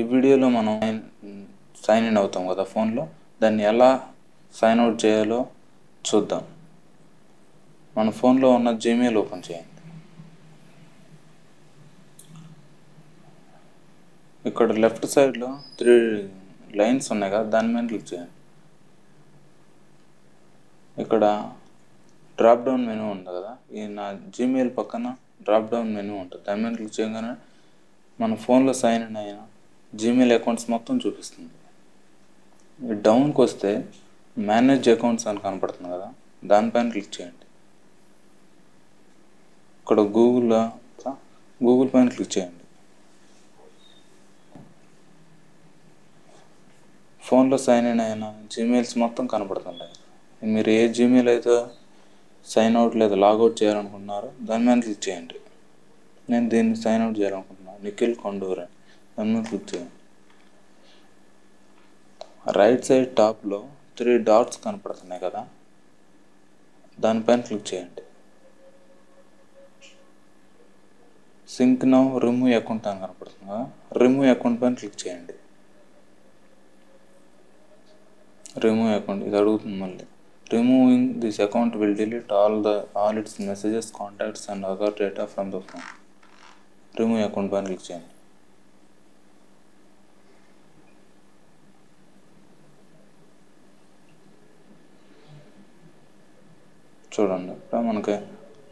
ఈ వీడియోలో మనం సైన్ ఇన్ అవుతాం కదా ఫోన్లో, దాన్ని ఎలా సైన్ అవుట్ చేయాలో చూద్దాం. మన ఫోన్లో ఉన్న జీమెయిల్ ఓపెన్ చేయండి. ఇక్కడ లెఫ్ట్ సైడ్లో 3 లైన్స్ ఉన్నాయి కదా, దాని మీద క్లిక్ చేయండి. ఇక్కడ డ్రాప్ డౌన్ మెనూ ఉంది కదా, ఈ నా జీమెయిల్ పక్కన డ్రాప్ డౌన్ మెనూ ఉంటుంది. దాని మీద క్లిక్ చేయగానే మన ఫోన్లో సైన్ ఇన్ అయిన జీమెయిల్ అకౌంట్స్ మొత్తం చూపిస్తుంది. డౌన్కి వస్తే మేనేజ్ అకౌంట్స్ అని కనపడుతుంది కదా, దానిపైన క్లిక్ చేయండి. ఇక్కడ గూగుల్ పైన క్లిక్ చేయండి. ఫోన్లో సైన్ ఇన్ అయిన జీమెయిల్స్ మొత్తం కనపడుతుంటాయి. మీరు ఏ జీమెయిల్ అయితే సైన్ అవుట్ లేదా లాగౌట్ చేయాలనుకుంటున్నారో దాని మీద క్లిక్ చేయండి. నేను దీన్ని సైన్ అవుట్ చేయాలనుకుంటున్నాను, నిఖిల్ కొండూర్ అని. దాని మీద క్లిక్ చేయండి. రైట్ సైడ్ టాప్లో 3 డాట్స్ కనపడుతున్నాయి కదా, దానిపైన క్లిక్ చేయండి. సింక్ నౌ రిమూవ్ అకౌంట్ అని కనపడుతుంది కదా, రిమూవ్ అకౌంట్ పైన క్లిక్ చేయండి. రిమూవ్ అకౌంట్ ఇది అడుగుతుంది మళ్ళీ. Removing this account will delete all it's messages, contacts and other data from the phone. Remove account పైన క్లిక్ చేయండి. చూడండి, ఇక్కడ మనకి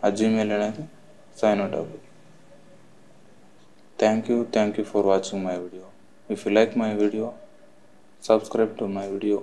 ఆ జీమెయిల్ అనేది సైన్ అవుట్ అవుతుంది. Thank you for watching my video. If you like my video, subscribe to my video.